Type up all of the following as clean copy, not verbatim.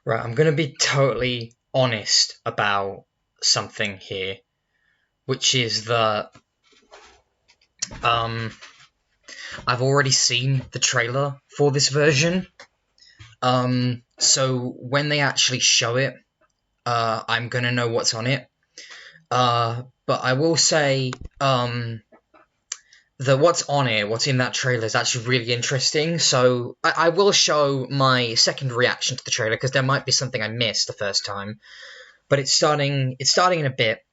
Right, I'm gonna be totally honest about something here, which is that I've already seen the trailer for this version. So when they actually show it, I'm gonna know what's on it. But I will say, that what's on it, what's in that trailer is actually really interesting. So I will show my second reaction to the trailer because there might be something I missed the first time. But it's starting in a bit,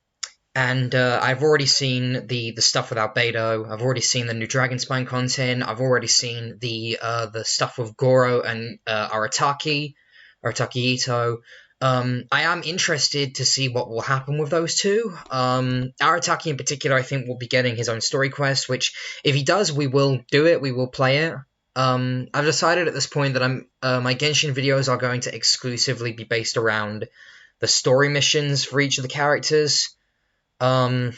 and I've already seen the stuff with Albedo. I've already seen the new Dragonspine content. I've already seen the stuff with Goro and Arataki Itto. I am interested to see what will happen with those two. Arataki in particular, I think, will be getting his own story quest, which, if he does, we will do it, we will play it. I've decided at this point that my Genshin videos are going to exclusively be based around the story missions for each of the characters. But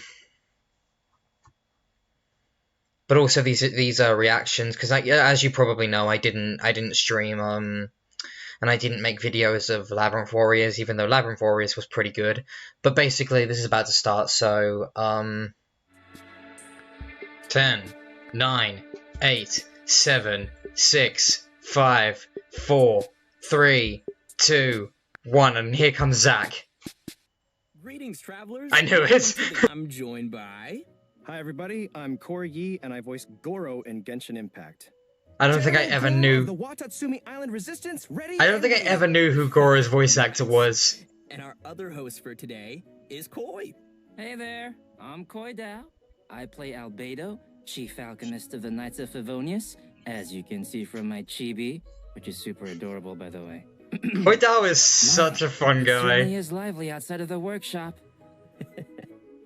also these are reactions, because as you probably know, I didn't stream, and I didn't make videos of Labyrinth Warriors, even though Labyrinth Warriors was pretty good. But basically, this is about to start, so, 10, 9, 8, 7, 6, 5, 4, 3, 2, 1, and here comes Zach. Greetings, travelers. I knew it. I'm joined by... Hi, everybody. I'm Corey Yi, and I voice Goro in Genshin Impact. I don't think I ever knew. The Watatsumi Island Resistance ready. I don't think I ever knew who Goro's voice actor was. And our other host for today is Khoi. Hey there, I'm Khoi Dao. I play Albedo, Chief Alchemist of the Knights of Favonius, as you can see from my chibi, which is super adorable, by the way. Khoi Dao is such a fun guy. Certainly is lively outside of the workshop.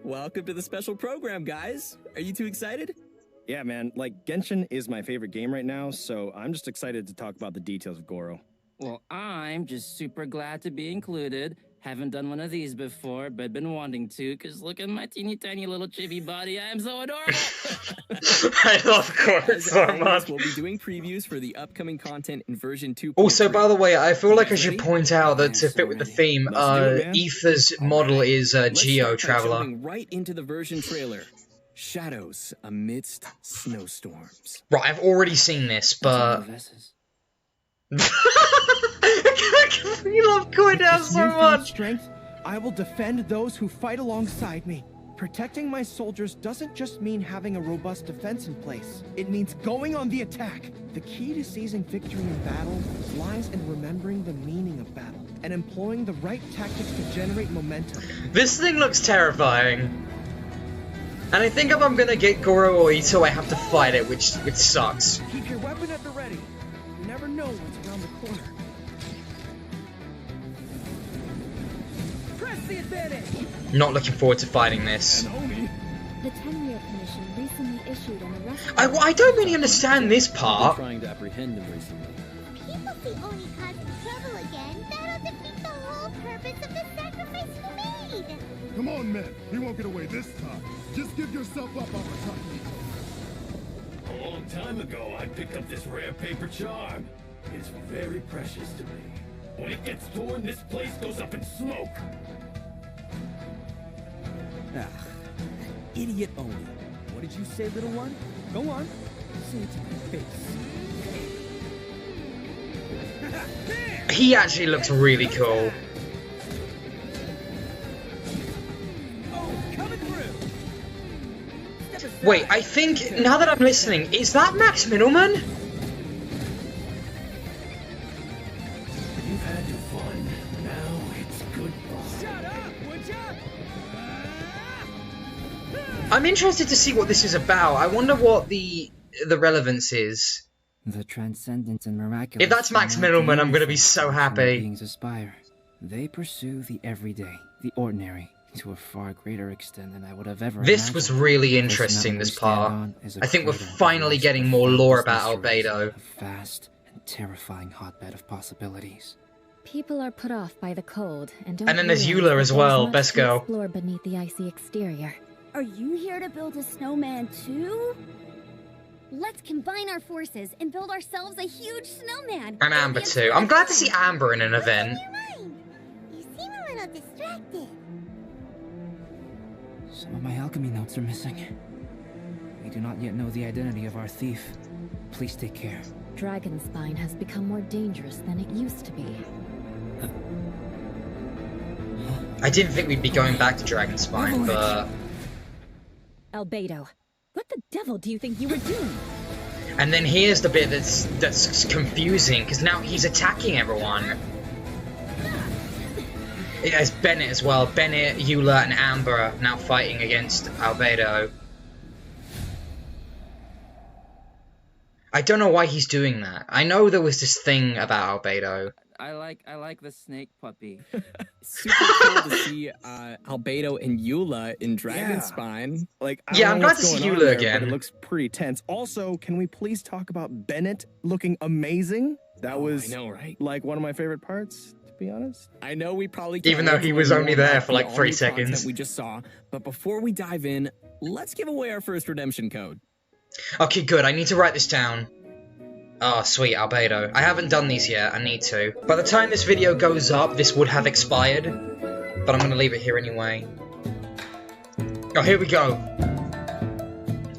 Welcome to the special program, guys. Are you too excited? Yeah, man. Like, Genshin is my favorite game right now, so I'm just excited to talk about the details of Goro. Well, I'm just super glad to be included. Haven't done one of these before, but been wanting to, because look at my teeny tiny little chibi body. I am so adorable! I love Goro so much. We'll be doing previews for the upcoming content in version 2. Also, by the way, I feel like I should point out that to fit with the theme, Aether's model is Geo Traveler. Right into the version trailer. Shadows amidst snowstorms. Right, I've already seen this, but... You love Khoi Dao so much! Strength, I will defend those who fight alongside me. Protecting my soldiers doesn't just mean having a robust defense in place. It means going on the attack. The key to seizing victory in battle lies in remembering the meaning of battle and employing the right tactics to generate momentum. This thing looks terrifying. And I think if I'm gonna get Goro or Itto, I have to fight it, which sucks. Keep your weapon at the ready. You never know what's around the corner. Press the advantage! Not looking forward to fighting this. The 10-year commission recently issued an arrest. I don't really understand this part. Trying to apprehend them recently. People see Oni causing trouble again. That'll defeat the whole purpose of the sacrifice you made. Come on, men. We won't get away this time. Just give yourself up, Arataki. A long time ago, I picked up this rare paper charm. It's very precious to me. When it gets torn, this place goes up in smoke. Ah, idiot Oni. What did you say, little one? Go on. Say it to my face. He actually looks really cool. Wait, I think, now that I'm listening, is that Max Mittleman? You've had your fun. Now it's goodbye. Shut up, would ya? I'm interested to see what this is about. I wonder what the relevance is. The transcendent and miraculous. If that's Max Mittleman, I'm gonna be so happy. Beings aspire. They pursue the everyday, the ordinary, to a far greater extent than I would have ever This imagined. was really interesting, this part. I think we're finally getting more lore about Albedo. A vast and terrifying hotbed of possibilities. People are put off by the cold and don't. And then there's realize Eula that as there's well, much best to girl. Explore beneath the icy exterior. Are you here to build a snowman too? Let's combine our forces and build ourselves a huge snowman. I'm Amber too. I'm glad to see Amber in an event. Some of my alchemy notes are missing. We do not yet know the identity of our thief. Please take care. Dragonspine has become more dangerous than it used to be. I didn't think we'd be going back to Dragonspine, but... Albedo, what the devil do you think you were doing? And then here's the bit that's confusing, because now he's attacking everyone. It has Bennett as well. Bennett, Eula, and Amber are now fighting against Albedo. I don't know why he's doing that. I know there was this thing about Albedo. I like the snake puppy. Super cool to see Albedo and Eula in Dragonspine. Like, yeah, I'm glad to see Eula again. But it looks pretty tense. Also, can we please talk about Bennett looking amazing? That was, I know, right? Like one of my favorite parts, to be honest. I know we probably even though he was only there for like 3 seconds. We just saw, but before we dive in, let's give away our first redemption code. Okay, good. I need to write this down. Oh, sweet, Albedo. I haven't done these yet. I need to. By the time this video goes up, this would have expired. But I'm going to leave it here anyway. Oh, here we go.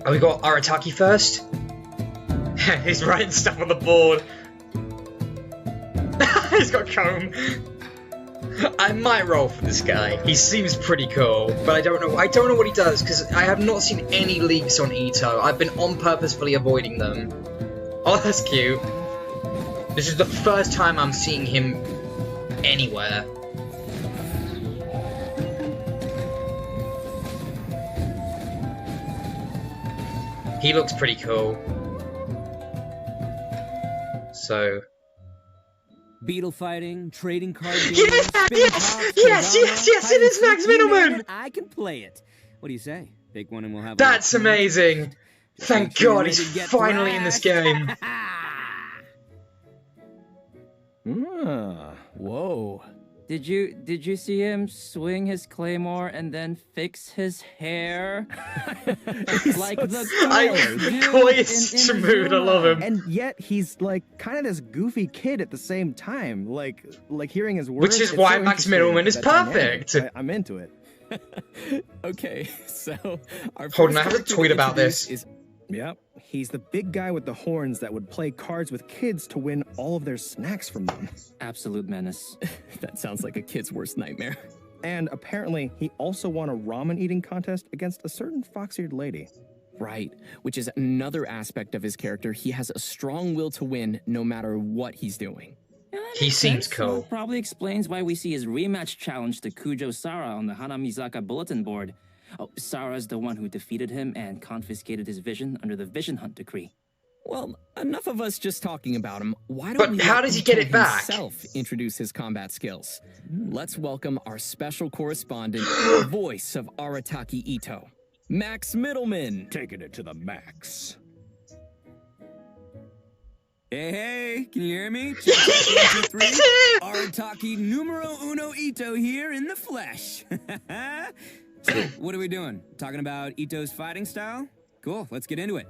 Oh, we got Arataki first. He's writing stuff on the board. He's got comb. I might roll for this guy. He seems pretty cool, but I don't know. I don't know what he does because I have not seen any leaks on Itto. I've been on purposefully avoiding them. Oh, that's cute. This is the first time I'm seeing him anywhere. He looks pretty cool. So... Beetle fighting, trading card games, yes, it is Max Mittleman! I can play it. What do you say? Pick one and we'll have That's amazing! Thank God he's finally in this game. Whoa. Did you see him swing his claymore and then fix his hair? Like the Khoi is smooth, I love him. And yet he's like kind of this goofy kid at the same time. Like hearing his words. Which is why so Max Mittleman is perfect. I'm into it. Okay, so hold on, I have to tweet about this. Yep, he's the big guy with the horns that would play cards with kids to win all of their snacks from them. Absolute menace. That sounds like a kid's worst nightmare. And apparently, he also won a ramen eating contest against a certain fox-eared lady. Right, which is another aspect of his character. He has a strong will to win no matter what he's doing. Yeah, he seems cool. Probably explains why we see his rematch challenge to Kujo Sara on the Hanamizaka bulletin board. Oh, Sara's the one who defeated him and confiscated his vision under the Vision Hunt decree. Well, enough of us just talking about him. Why don't we how does he get it back? Himself introduce his combat skills? Let's welcome our special correspondent, voice of Arataki Itto, Max Mittleman. Taking it to the max. Hey, can you hear me? Arataki numero uno Itto here in the flesh. So, what are we doing? Talking about Itto's fighting style? Cool, let's get into it.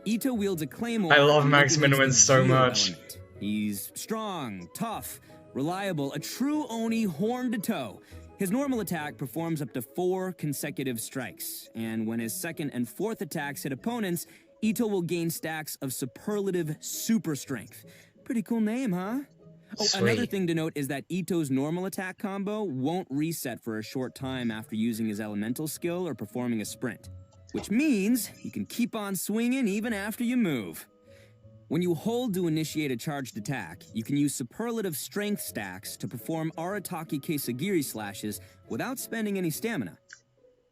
Itto wields a claymore. I love Max Mittleman so much. He's strong, tough, reliable, a true Oni horn to toe. His normal attack performs up to 4 consecutive strikes, and when his second and fourth attacks hit opponents, Itto will gain stacks of superlative super strength. Pretty cool name, huh? Oh, another thing to note is that Itto's normal attack combo won't reset for a short time after using his elemental skill or performing a sprint, which means you can keep on swinging even after you move. When you hold to initiate a charged attack, you can use superlative strength stacks to perform Arataki Keisagiri slashes without spending any stamina.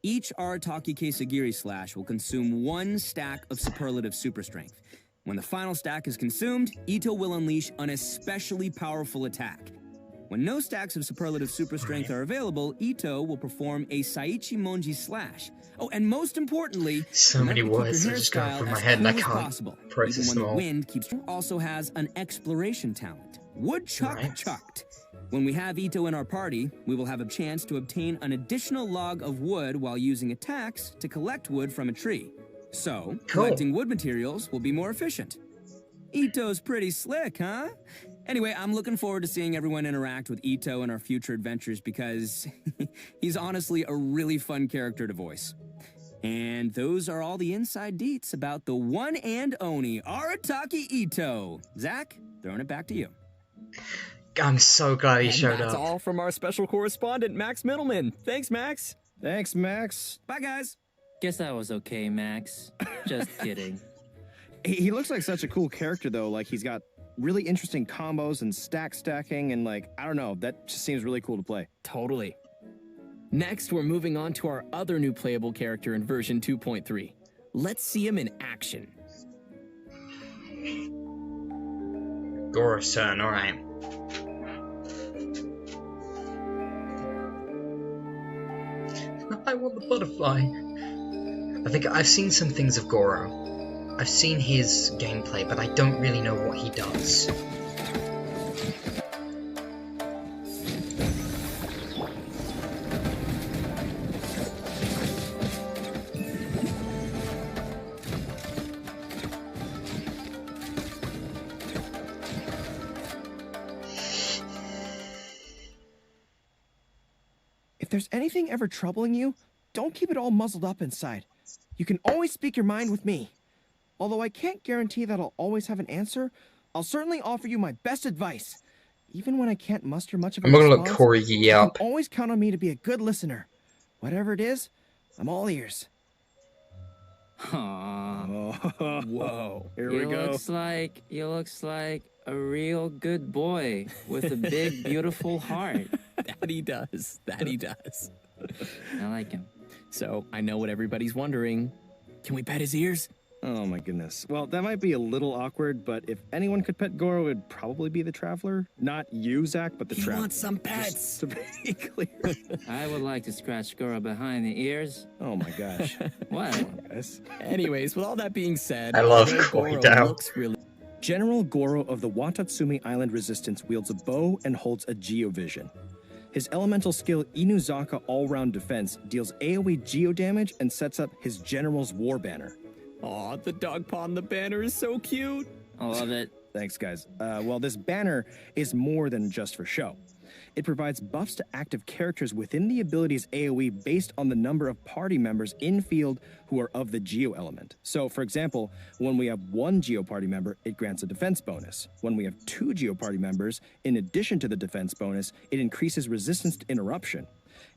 Each Arataki Keisagiri slash will consume 1 stack of superlative super strength. When the final stack is consumed, Itto will unleash an especially powerful attack. When no stacks of superlative super strength are available, Itto will perform a Saichi Monji slash. Oh, and most importantly, so many words that are just going through my head and I can't process them all. The wind keeps also has an exploration talent. Woodchuck chucked. When we have Itto in our party, we will have a chance to obtain an additional log of wood while using attacks to collect wood from a tree. So, collecting wood materials will be more efficient. Itto's pretty slick, huh? Anyway, I'm looking forward to seeing everyone interact with Itto in our future adventures because he's honestly a really fun character to voice. And those are all the inside deets about the one and only Arataki Itto. Zach, throwing it back to you. I'm so glad he showed That's up. all from our special correspondent, Max Mittleman. Thanks, Max. Thanks, Max. Bye, guys. Guess that was okay, Max. Just kidding. He looks like such a cool character, though. Like, he's got really interesting combos and stacking, and, like, I don't know. That just seems really cool to play. Totally. Next, we're moving on to our other new playable character in version 2.3. Let's see him in action. Goro's turn, alright. I want the butterfly. I think I've seen some things of Goro. I've seen his gameplay, but I don't really know what he does. If there's anything ever troubling you, don't keep it all muzzled up inside. You can always speak your mind with me. Although I can't guarantee that I'll always have an answer, I'll certainly offer you my best advice. Even when I can't muster much of a I'm gonna look response, Khoi you Dao. can always count on me to be a good listener. Whatever it is, I'm all ears. Aww. Whoa. Here He we go. looks like a real good boy with a big, beautiful heart. That he does. That he does. I like him. So, I know what everybody's wondering. Can we pet his ears? Oh my goodness. Well, that might be a little awkward, but if anyone could pet Goro, it'd probably be the Traveler. Not you, Zach, but the He Traveler. wants some pets. Just to be clear. I would like to scratch Goro behind the ears. Oh my gosh. What? Come on, guys. Anyways, with all that being said, I love although Khoi Goro Dao. looks really General Goro of the Watatsumi Island Resistance wields a bow and holds a Geovision. His elemental skill Inuzaka All-Round Defense deals AoE geo damage and sets up his General's War Banner. Aw, the dog paw on the banner is so cute. I love it. Thanks, guys. Well, this banner is more than just for show. It provides buffs to active characters within the ability's AoE based on the number of party members in field who are of the Geo element. So, for example, when we have one Geo party member, it grants a defense bonus. When we have two Geo party members, in addition to the defense bonus, it increases resistance to interruption.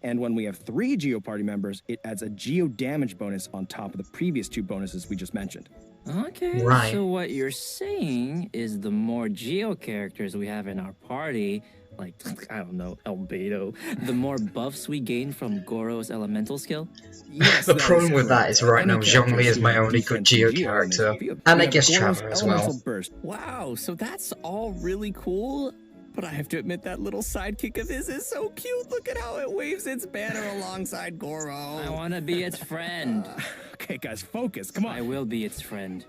And when we have three Geo party members, it adds a Geo damage bonus on top of the previous two bonuses we just mentioned. Okay, Right. so what you're saying is the more Geo characters we have in our party, like, I don't know, Albedo, the more buffs we gain from Goro's elemental skill? Yes, The that problem is with that is right Any now character Zhongli is who my have only good defense Geo Geo in character. the field. And We I have guess Goro's Traveler as well. elemental burst. Wow, so that's all really cool. But I have to admit that little sidekick of his is so cute. Look at how it waves its banner alongside Goro. I want to be its friend. Okay, guys, focus. Come I on. will be its friend.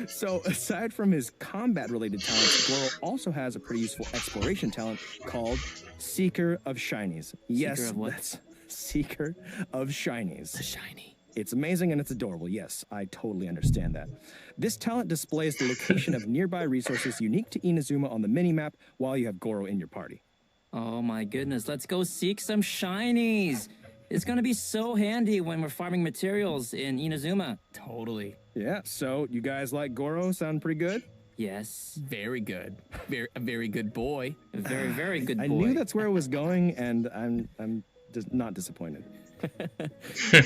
So, aside from his combat-related talents, Goro also has a pretty useful exploration talent called Seeker of Shinies. Yes, of what? that's Seeker of Shinies. The shiny. It's amazing and it's adorable. Yes, I totally understand that. This talent displays the location of nearby resources unique to Inazuma on the minimap while you have Goro in your party. Oh my goodness, let's go seek some shinies. It's gonna be so handy when we're farming materials in Inazuma. Totally. Yeah, so you guys like Goro? Sound pretty good? Yes, Very good. A very good boy. a very, very good boy. I knew that's where it was going, and I'm just not disappointed.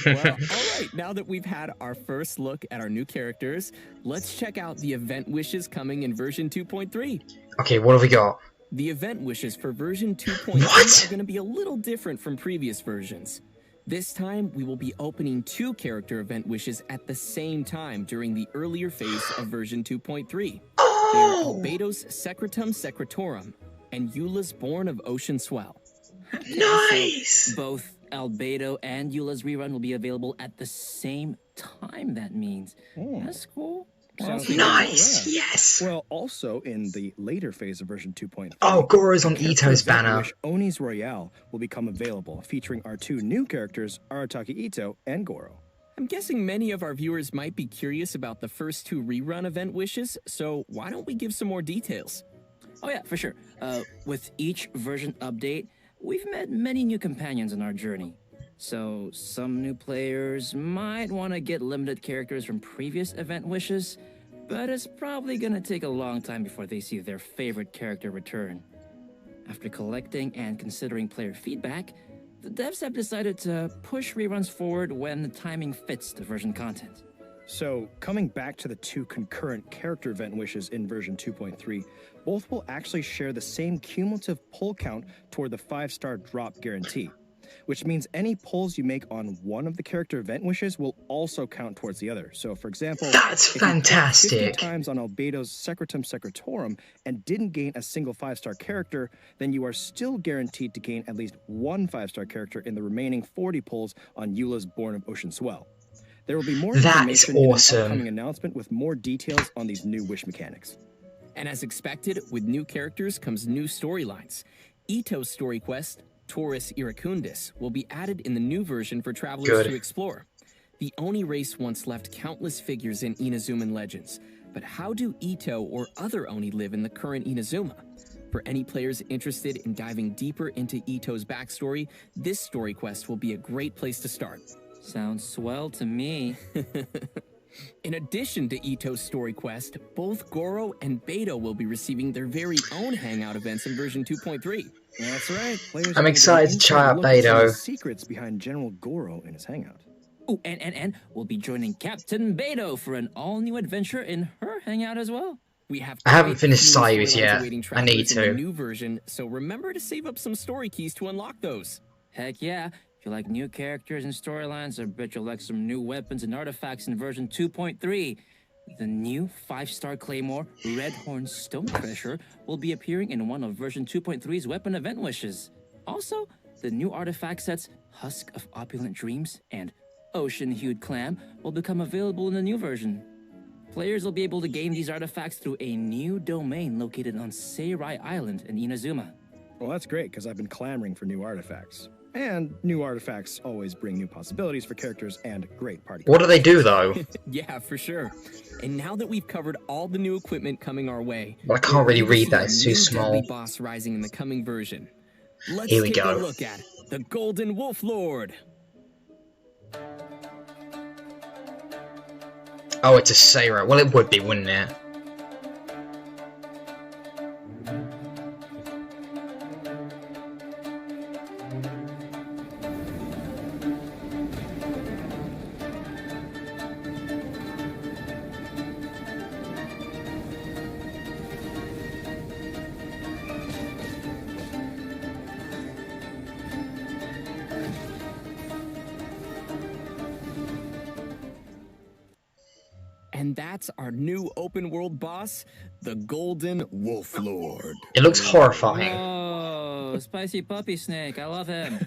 Well, all right. Now that we've had our first look at our new characters, let's check out the event wishes coming in version 2.3. Okay, what have we got? The event wishes for version 2.3 What? are going to be a little different from previous versions. This time, we will be opening 2 character event wishes at the same time during the earlier phase of version 2.3. They are Albedo's Secretum Secretorum and Eula's Born of Ocean Swell. Nice! Both Albedo and Eula's rerun will be available at the same time, that means. That's cool. Sounds Nice! Yeah. Yes! Well, also in the later phase of version 2.3. Oh, Goro's on character Itto's event banner. wish Oni's Royale will become available, featuring our 2 new characters, Arataki Itto and Goro. I'm guessing many of our viewers might be curious about the first 2 rerun event wishes, so why don't we give some more details? Oh yeah, for sure. With each version update, we've met many new companions on our journey. So some new players might want to get limited characters from previous event wishes, but it's probably gonna take a long time before they see their favorite character return. After collecting and considering player feedback, the devs have decided to push reruns forward when the timing fits the version content. So, coming back to the two concurrent character event wishes in version 2.3, both will actually share the same cumulative pull count toward the 5-star drop guarantee, which means any pulls you make on one of the character event wishes will also count towards the other. So, for example, that's if you fantastic. 50 times on Albedo's Secretum Secretorum and didn't gain a single 5-star character, then you are still guaranteed to gain at least one 5-star character in the remaining 40 pulls on Eula's Born of Ocean Swell. There will be more information in an upcoming announcement with more details on these new wish mechanics. And as expected, with new characters comes new storylines. Itto's story quest, Taurus Iracundus, will be added in the new version for travelers to explore. The Oni race once left countless figures in Inazuman legends, but how do Itto or other Oni live in the current Inazuma? For any players interested in diving deeper into Itto's backstory, this story quest will be a great place to start. Sounds swell to me. In addition to Itto's story quest, both Goro and Beto will be receiving their very own hangout events in version 2.3. That's right. Players I'm excited to try out Beto. Secrets behind General Goro in his hangout. Oh, and we'll be joining Captain Beto for an all-new adventure in her hangout as well. I haven't finished Sayus yet. I need to. In the new version, so remember to save up some story keys to unlock those. Heck yeah. If you like new characters and storylines, I bet you'll like some new weapons and artifacts in version 2.3. The new 5-star Claymore, Redhorn Stone Thresher, will be appearing in one of version 2.3's weapon event wishes. Also, the new artifact sets Husk of Opulent Dreams and Ocean-Hued Clam will become available in the new version. Players will be able to gain these artifacts through a new domain located on Seirai Island in Inazuma. Well, that's great, because I've been clamoring for new artifacts. And new artifacts always bring new possibilities for characters and great party. What do they do, though? Yeah, for sure. And now that we've covered all the new equipment coming our way, well, I can't really read that, it's too small. Boss rising in the coming version. Let's Here we take go. a look at the Golden Wolf Lord. Oh, it's a Seirai. Well, it would be, wouldn't it? And that's our new open world boss, the Golden Wolf Lord. It looks horrifying. Oh, spicy puppy snake. I love him.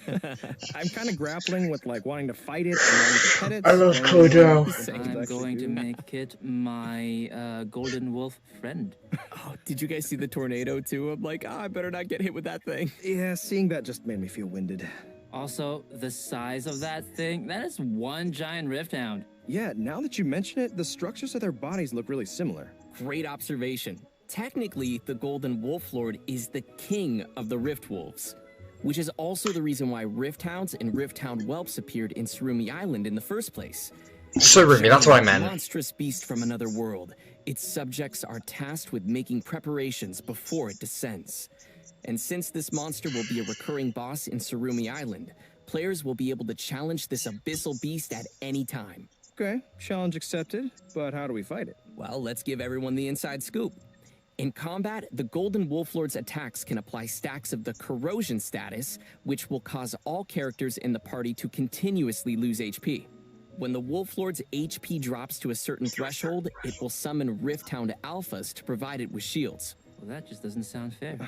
I'm kind of grappling with like wanting to fight it and wanting to pet it. I love Khoi Dao. I'm going to make it my golden wolf friend. Oh, did you guys see the tornado too? I'm like, I better not get hit with that thing. Yeah, seeing that just made me feel winded. Also, the size of that thing, that is one giant rift hound. Yeah, now that you mention it, the structures of their bodies look really similar. Great observation. Technically, the Golden Wolf Lord is the king of the Rift Wolves, which is also the reason why Rift Hounds and Rift Hound whelps appeared in Surumi Island in the first place. Surumi, that's what I meant. A monstrous beast from another world. Its subjects are tasked with making preparations before it descends. And since this monster will be a recurring boss in Surumi Island, players will be able to challenge this abyssal beast at any time. Okay, challenge accepted, but how do we fight it? Well, let's give everyone the inside scoop. In combat, the Golden Wolf Lord's attacks can apply stacks of the corrosion status, which will cause all characters in the party to continuously lose HP. When the Wolf Lord's HP drops to a certain threshold, it will summon Rift Hound Alphas to provide it with shields. Well, that just doesn't sound fair.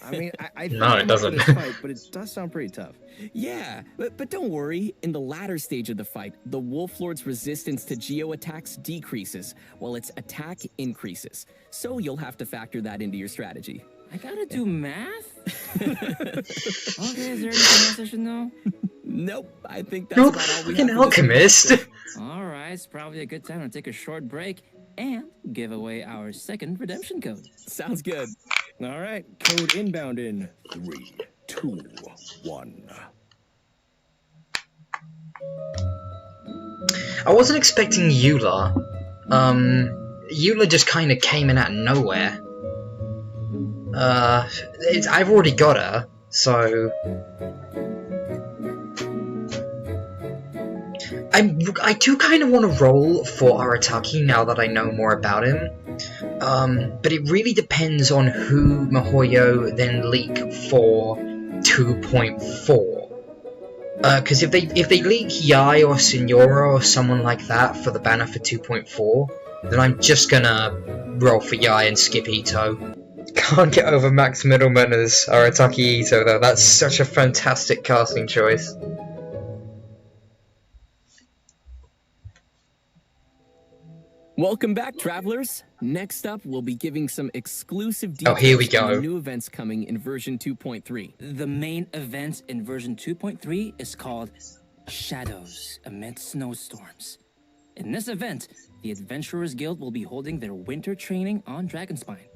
I mean, I no, it doesn't. Fight, but it does sound pretty tough. Yeah, but don't worry. In the latter stage of the fight, the Wolf Lord's resistance to geo attacks decreases, while its attack increases. So you'll have to factor that into your strategy. I gotta do math? Okay, is there anything else I should know? Nope, I think that's about all we have. Fucking alchemist. Alright, it's probably a good time to take a short break and give away our second redemption code. Sounds good. All right, code inbound in 3, 2, 1. I wasn't expecting Eula. Eula just kind of came in out of nowhere. I've already got her, so... I do kind of want to roll for Arataki now that I know more about him. But it really depends on who Mihoyo then leak for 2.4. Because if they leak Yai or Signora or someone like that for the banner for 2.4, then I'm just gonna roll for Yai and skip Itto. Can't get over Max Mittleman as Arataki Itto though, that's such a fantastic casting choice. Welcome back, travelers. Next up, we'll be giving some exclusive details here we go. on the new events coming in version 2.3. The main event in version 2.3 is called Shadows Amid Snowstorms. In this event, the Adventurers Guild will be holding their winter training on Dragonspine.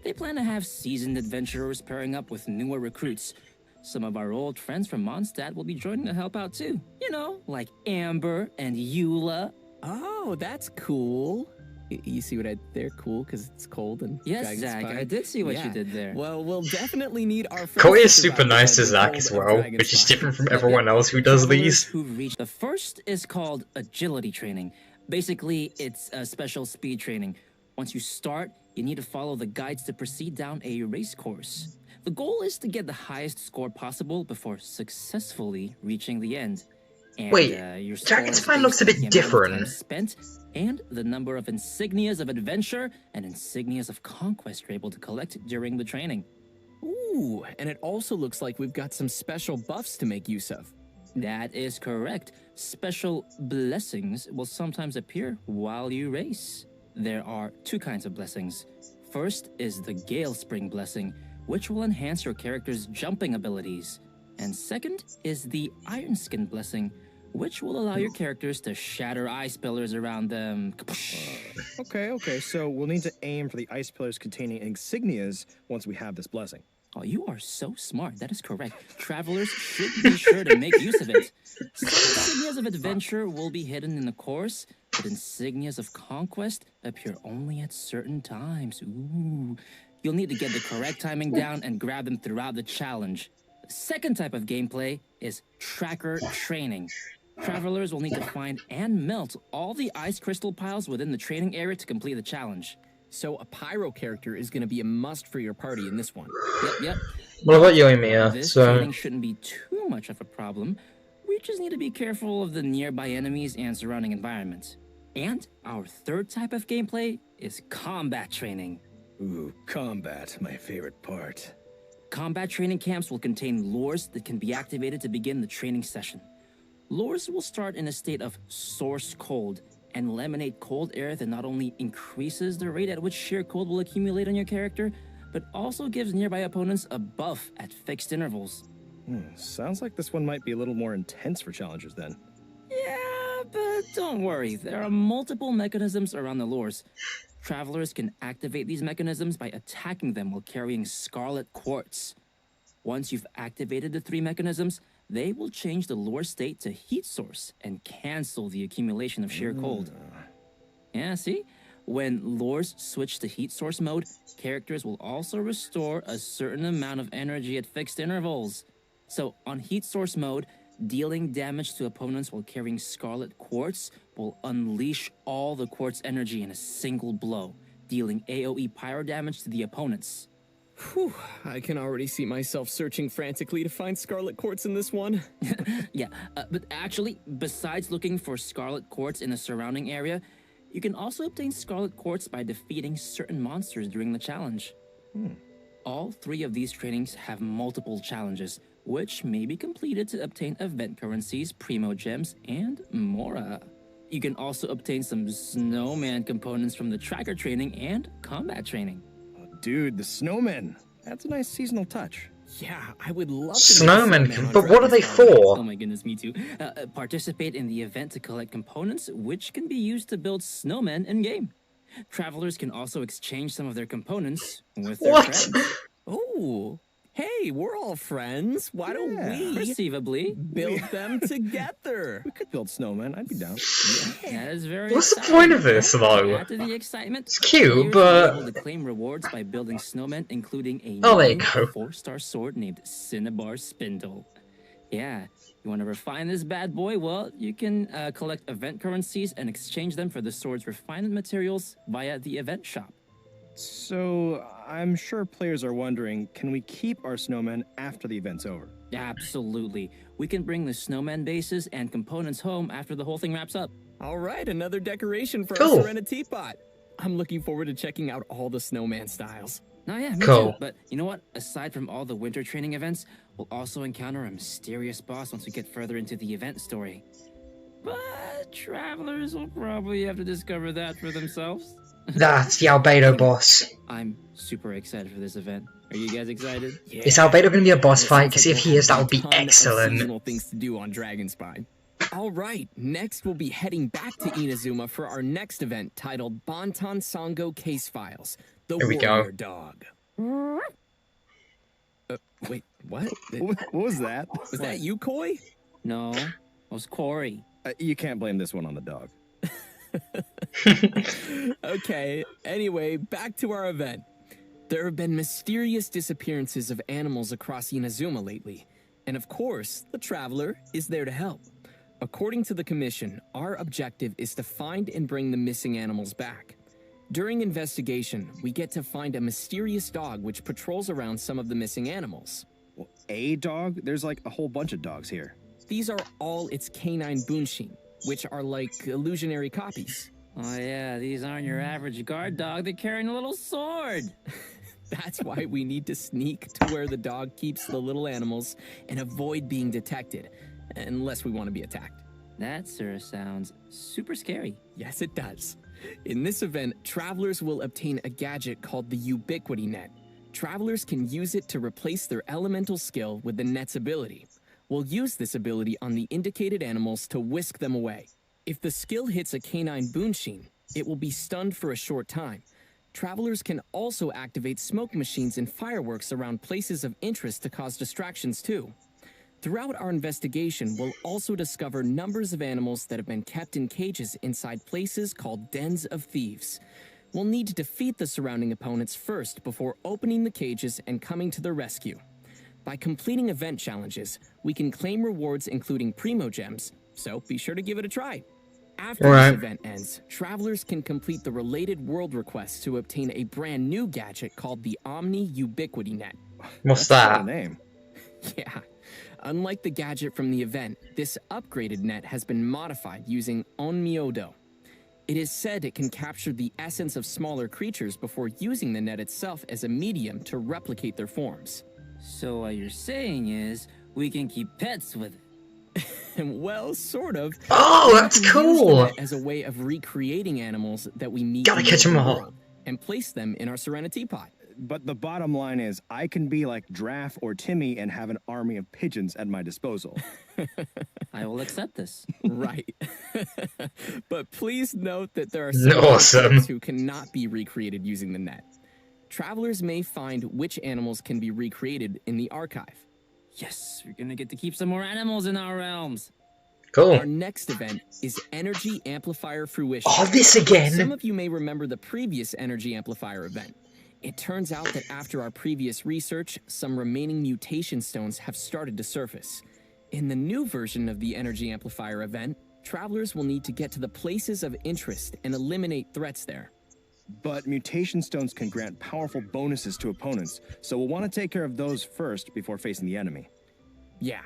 They plan to have seasoned adventurers pairing up with newer recruits. Some of our old friends from Mondstadt will be joining to help out too. You know, like Amber and Eula. Oh, that's cool. You see what I did there? Cool, because it's cold and yes, Zach, I did see what you did there. Well, we'll definitely need our Khoi is super nice to Zach as well, which is different from everyone else who does these. The first is called Agility Training. Basically, it's a special speed training. Once you start, you need to follow the guides to proceed down a race course. The goal is to get the highest score possible before successfully reaching the end. And, wait, your Dragonspine looks a bit different. Spent and the number of insignias of adventure and insignias of conquest you're able to collect during the training. Ooh, and it also looks like we've got some special buffs to make use of. That is correct. Special blessings will sometimes appear while you race. There are two kinds of blessings. First is the Gale Spring blessing, which will enhance your character's jumping abilities. And second is the Iron Skin blessing, which will allow your characters to shatter ice pillars around them. Okay, so we'll need to aim for the ice pillars containing insignias once we have this blessing. Oh, you are so smart. That is correct. Travelers should be sure to make use of it. Some insignias of adventure will be hidden in the course, but insignias of conquest appear only at certain times. Ooh. You'll need to get the correct timing down and grab them throughout the challenge. The second type of gameplay is tracker training. Travelers will need to find and melt all the ice crystal piles within the training area to complete the challenge. So a pyro character is going to be a must for your party in this one. Yep. What about Yoimiya? This training shouldn't be too much of a problem. We just need to be careful of the nearby enemies and surrounding environment. And our third type of gameplay is combat training. Ooh, combat, my favorite part. Combat training camps will contain lures that can be activated to begin the training session. Lures will start in a state of source cold and will emanate cold air that not only increases the rate at which sheer cold will accumulate on your character, but also gives nearby opponents a buff at fixed intervals. Sounds like this one might be a little more intense for challengers then. Yeah, but don't worry. There are multiple mechanisms around the lures. Travelers can activate these mechanisms by attacking them while carrying Scarlet Quartz. Once you've activated the three mechanisms, they will change the lure state to heat source and cancel the accumulation of sheer cold. Yeah, see? When lures switch to heat source mode, characters will also restore a certain amount of energy at fixed intervals. So on heat source mode, dealing damage to opponents while carrying Scarlet Quartz will unleash all the quartz energy in a single blow, dealing AoE pyro damage to the opponents. Whew, I can already see myself searching frantically to find Scarlet Quartz in this one. Yeah, but actually, besides looking for Scarlet Quartz in the surrounding area, you can also obtain Scarlet Quartz by defeating certain monsters during the challenge. All three of these trainings have multiple challenges, which may be completed to obtain event currencies, primo gems, and more. You can also obtain some snowman components from the tracker training and combat training. Dude, the snowmen. That's a nice seasonal touch. Yeah, I would love to snowmen, but what are they for? Oh my goodness, me too. Participate in the event to collect components, which can be used to build snowmen in-game. Travelers can also exchange some of their components with their friends. Oh, hey, we're all friends. Why don't we Perceivably. build them together? We could build snowmen. I'd be down. That is very What's the exciting. point of this, though? Add to the excitement. It's cute, players will but... be able to claim rewards by building snowmen, including a Oh, there you new go. 4-star sword named Cinnabar Spindle. Yeah, you want to refine this bad boy? Well, you can collect event currencies and exchange them for the sword's refinement materials via the event shop. So, I'm sure players are wondering, can we keep our snowmen after the event's over? Absolutely. We can bring the snowman bases and components home after the whole thing wraps up. All right, another decoration for Cool. our Serena teapot. I'm looking forward to checking out all the snowman styles. Oh yeah, me Cool. too. But you know what? Aside from all the winter training events, we'll also encounter a mysterious boss once we get further into the event story. But travelers will probably have to discover that for themselves. That's the Albedo Boss. I'm super excited for this event. Are you guys excited? Yeah. Is Albedo going to be a boss fight? Because if Sounds he is, that we'll would be have a ton of excellent. seasonal things to do on Dragonspine. All right, next we'll be heading back to Inazuma for our next event titled Bantan Sango Case Files, the Here we Warrior go. Dog. Wait, what? What was that? Was that you, Khoi? No, it was Corey. You can't blame this one on the dog. Okay, anyway, back to our event. There have been mysterious disappearances of animals across Inazuma lately, and of course, the Traveler is there to help. According to the Commission, our objective is to find and bring the missing animals back. During investigation, we get to find a mysterious dog which patrols around some of the missing animals. Well, a dog? There's like a whole bunch of dogs here. These are all its canine bunshin, which are like illusionary copies. Oh yeah, these aren't your average guard dog. They're carrying a little sword. That's why we need to sneak to where the dog keeps the little animals and avoid being detected, unless we want to be attacked. That, sir, sounds super scary. Yes, it does. In this event, travelers will obtain a gadget called the Ubiquity Net. Travelers can use it to replace their elemental skill with the net's ability. We'll use this ability on the indicated animals to whisk them away. If the skill hits a canine bunshin, it will be stunned for a short time. Travelers can also activate smoke machines and fireworks around places of interest to cause distractions too. Throughout our investigation, we'll also discover numbers of animals that have been kept in cages inside places called dens of thieves. We'll need to defeat the surrounding opponents first before opening the cages and coming to their rescue. By completing event challenges, we can claim rewards including Primo Gems, so be sure to give it a try. After this event ends, travelers can complete the related world requests to obtain a brand new gadget called the Omni Ubiquity Net. What's That's that? the name. Yeah. Unlike the gadget from the event, this upgraded net has been modified using Onmyodo. It is said it can capture the essence of smaller creatures before using the net itself as a medium to replicate their forms. So what you're saying is, we can keep pets with it. Well, sort of. Oh, that's We can use the cool. net as a way of recreating animals that we meet Gotta in the catch 'em open all. world and place them in our Serenity Pot. But the bottom line is, I can be like Draff or Timmy and have an army of pigeons at my disposal. I will accept this. Right. But please note that there are some Awesome. animals who cannot be recreated using the net. Travelers may find which animals can be recreated in the archive. Yes, we're gonna get to keep some more animals in our realms. Cool. Our next event is Energy Amplifier Fruition. Oh, this again. Some of you may remember the previous Energy Amplifier event. It turns out that after our previous research, some remaining mutation stones have started to surface. In the new version of the Energy Amplifier event, travelers will need to get to the places of interest and eliminate threats there. But mutation stones can grant powerful bonuses to opponents, so we'll want to take care of those first before facing the enemy. Yeah.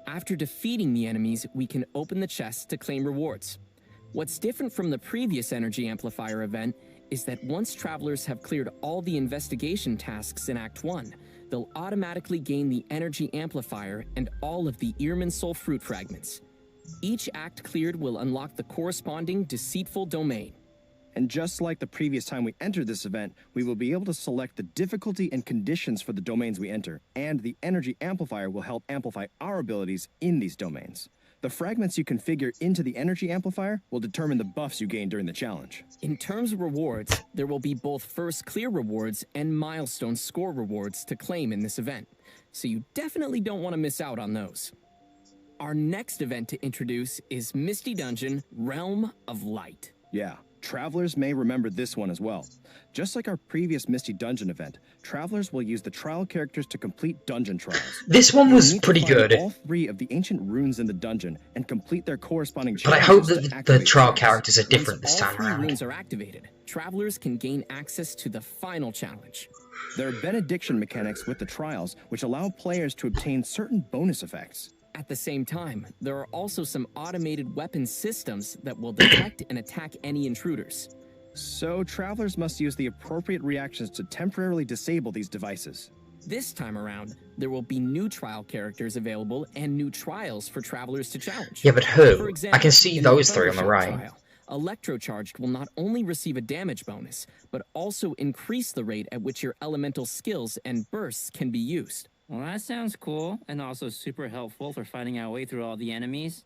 After defeating the enemies, we can open the chests to claim rewards. What's different from the previous Energy Amplifier event is that once travelers have cleared all the investigation tasks in Act 1, they'll automatically gain the Energy Amplifier and all of the Earman Soul Fruit fragments. Each act cleared will unlock the corresponding deceitful domain. And just like the previous time we entered this event, we will be able to select the difficulty and conditions for the domains we enter, and the Energy Amplifier will help amplify our abilities in these domains. The fragments you configure into the energy amplifier will determine the buffs you gain during the challenge. In terms of rewards, there will be both first clear rewards and milestone score rewards to claim in this event, so you definitely don't want to miss out on those. Our next event to introduce is Misty Dungeon Realm of Light. Yeah, travelers may remember this one as well. Just like our previous Misty Dungeon event, travelers will use the trial characters to complete dungeon trials. This one was pretty good. All 3 of the ancient runes in the dungeon and complete their corresponding But I hope that the trial characters are different this time Once all 3 around. runes are activated, travelers can gain access to the final challenge. There are benediction mechanics with the trials, which allow players to obtain certain bonus effects. At the same time, there are also some automated weapon systems that will detect and attack any intruders. So travelers must use the appropriate reactions to temporarily disable these devices. This time around, there will be new trial characters available and new trials for travelers to challenge. Yeah, but who? For I example, can see in the those 3 on the Thundershock right. trial, Electrocharged will not only receive a damage bonus, but also increase the rate at which your elemental skills and bursts can be used. Well, that sounds cool, and also super helpful for finding our way through all the enemies.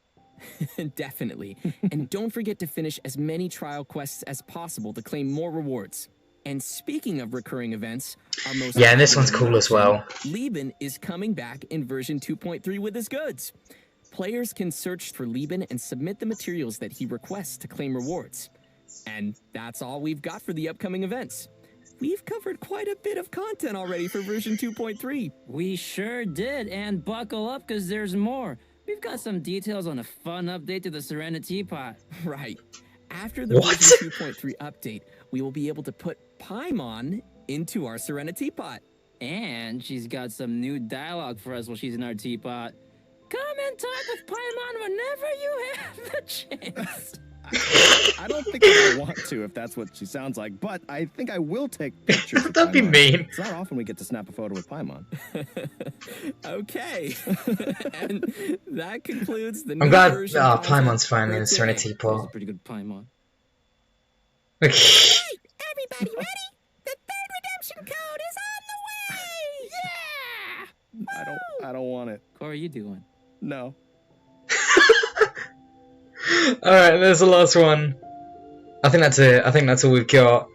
Definitely. And don't forget to finish as many trial quests as possible to claim more rewards. And speaking of recurring events, our most Yeah, and this one's cool as well. Lieben is coming back in version 2.3 with his goods. Players can search for Lieben and submit the materials that he requests to claim rewards. And that's all we've got for the upcoming events. We've covered quite a bit of content already for version 2.3. We sure did, and buckle up because there's more. We've got some details on a fun update to the Serenity Pot. Right. After the version 2.3 update, we will be able to put Paimon into our Serenity Pot. And she's got some new dialogue for us while she's in our teapot. Come and talk with Paimon whenever you have the chance. I don't think I want to if that's what she sounds like, but I think I will take pictures. That'd be mean. It's not often we get to snap a photo with Paimon. Okay. And that concludes the I'm glad version Paimon's finally in the Serenity That's Pot. a pretty good Paimon. Everybody ready? The 3rd redemption code is on the way! Yeah! I don't want it. Corey, you doing? No. Alright, there's the last one. I think that's it. I think that's all we've got.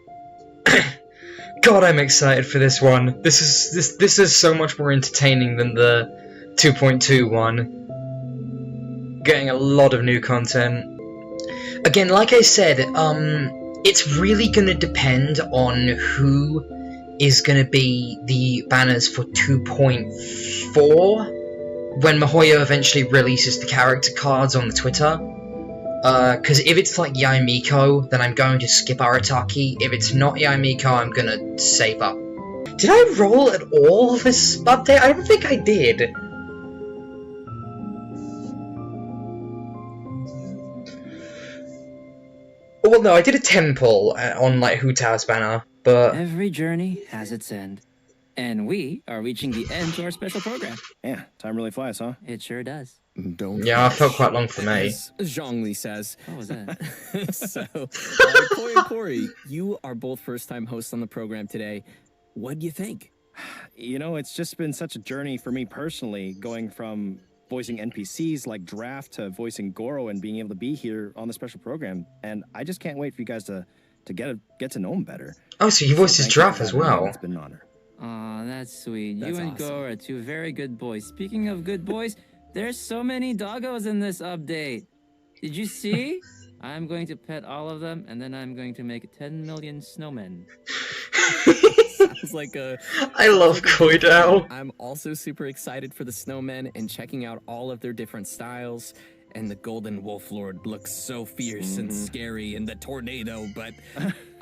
God, I'm excited for this one. This is so much more entertaining than the 2.2 one. Getting a lot of new content. Again, like I said, it's really gonna depend on who is gonna be the banners for 2.4 when MiHoYo eventually releases the character cards on the Twitter. Because if it's like Yae Miko, then I'm going to skip Arataki. If it's not Yae Miko, I'm gonna save up. Did I roll at all this update? I don't think I did. Well, no, I did a 10 pull on like Hu Tao's banner, but Every journey has its end. And we are reaching the end to our special program. Yeah, time really flies, huh? It sure does. Don't. yeah, it felt quite long for me. As Zhongli says. What was that? So, Khoi and Corey, you are both first-time hosts on the program today. What do you think? You know, it's just been such a journey for me personally, going from voicing NPCs like Draft to voicing Goro and being able to be here on the special program. And I just can't wait for you guys to get to know him better. Oh, so you voiced his Thank you Giraffe for as having me. well. It's been an honor. Aw, that's sweet. That's you and awesome. Go are 2 very good boys. Speaking of good boys, there's so many doggos in this update. Did you see? I'm going to pet all of them, and then I'm going to make 10 million snowmen. Sounds like a... I love Khoi Dao. I'm also super excited for the snowmen and checking out all of their different styles. And the Golden Wolf Lord looks so fierce and scary in the tornado, but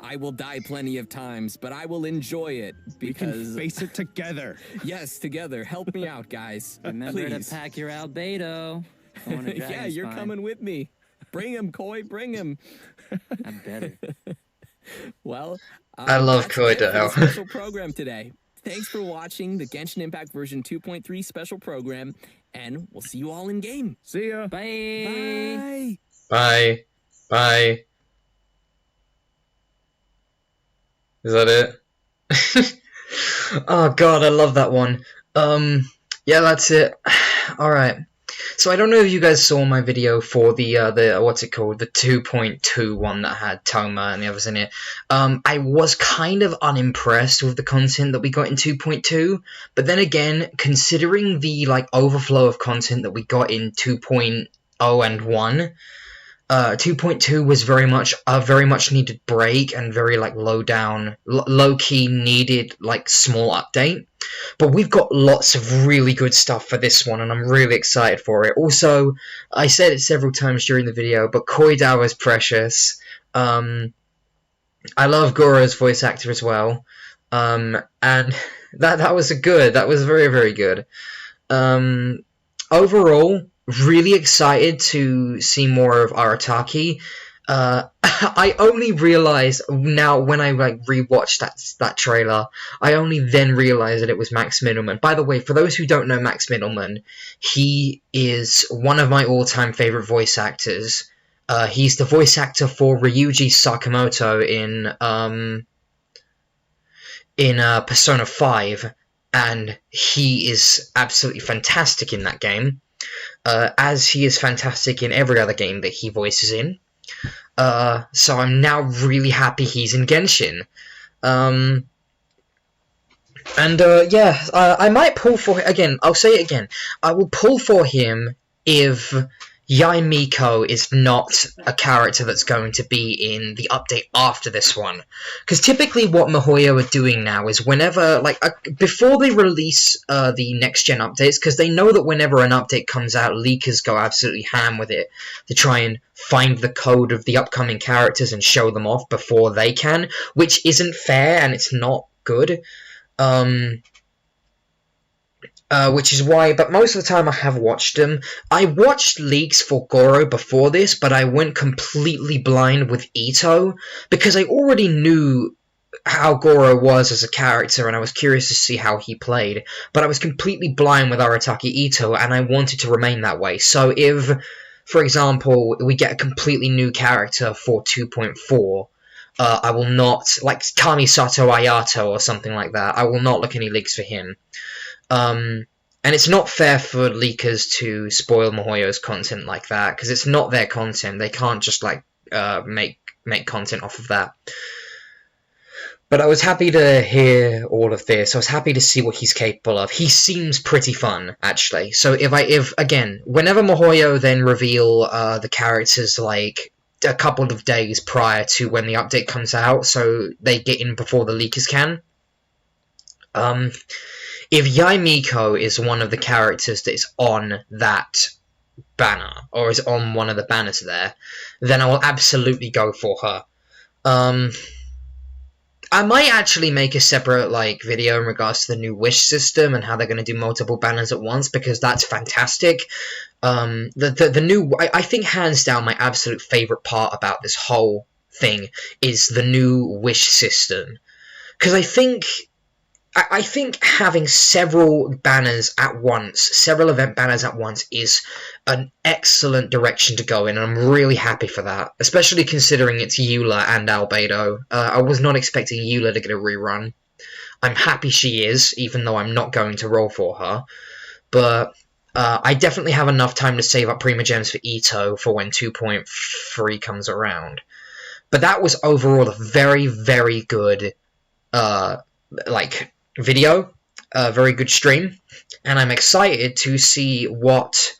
I will die plenty of times, but I will enjoy it We can because... face it together. Yes, together. Help me out, guys. Remember Please. to pack your Albedo. Yeah, you're coming with me. Bring him, Khoi, bring him. I better. Well, I love that's Khoi it for the Dao. special program today. Thanks for watching the Genshin Impact version 2.3 special program, and we'll see you all in game. See ya. Bye. Bye. Bye. Bye. Is that it? Oh god, I love that one. Yeah, that's it. Alright. So I don't know if you guys saw my video for the what's it called, the 2.2 one that had Toma and the others in it. I was kind of unimpressed with the content that we got in 2.2, but then again, considering the like overflow of content that we got in 2.0 and 1, 2.2 was very much a very much needed break and very like low key needed like small update. But we've got lots of really good stuff for this one, and I'm really excited for it. Also, I said it several times during the video, but Khoi Dao is precious. I love Goro's voice actor as well, and that was very, very good. Overall, really excited to see more of Arataki. I only realized now when I like rewatched that trailer, I only then realized that it was Max Mittleman. By the way, for those who don't know Max Mittleman, he is one of my all-time favorite voice actors. He's the voice actor for Ryuji Sakamoto in Persona 5, and he is absolutely fantastic in that game, as he is fantastic in every other game that he voices in. So I'm now really happy he's in Genshin. I might pull for him again. I'll say it again. I will pull for him if Yae Miko is not a character that's going to be in the update after this one. Because typically what MiHoYo are doing now is whenever, like, before they release the next-gen updates, because they know that whenever an update comes out, leakers go absolutely ham with it to try and find the code of the upcoming characters and show them off before they can, which isn't fair and it's not good. Which is why, but most of the time I have watched them. I watched leaks for Goro before this, but I went completely blind with Itto, because I already knew how Goro was as a character, and I was curious to see how he played, but I was completely blind with Arataki Itto, and I wanted to remain that way. So if, for example, we get a completely new character for 2.4, I will not, like Kamisato Ayato or something like that, I will not look any leaks for him. And it's not fair for leakers to spoil MiHoYo's content like that, because it's not their content. They can't just, like, make content off of that. But I was happy to hear all of this. I was happy to see what he's capable of. He seems pretty fun, actually. So if again, whenever MiHoYo then reveal the characters, like, a couple of days prior to when the update comes out, so they get in before the leakers can, if Yae Miko is one of the characters that is on that banner, or is on one of the banners there, then I will absolutely go for her. I might actually make a separate, like, video in regards to the new wish system and how they're going to do multiple banners at once, because that's fantastic. The new, I think hands down my absolute favourite part about this whole thing is the new wish system. Because I think having several banners at once, several event banners at once, is an excellent direction to go in, and I'm really happy for that, especially considering it's Eula and Albedo. I was not expecting Eula to get a rerun. I'm happy she is, even though I'm not going to roll for her, but I definitely have enough time to save up Prima Gems for Itto for when 2.3 comes around. But that was overall a very, very good, video, a very good stream, and I'm excited to see what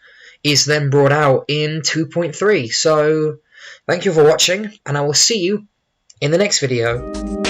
is then brought out in 2.3. So, thank you for watching, and I will see you in the next video.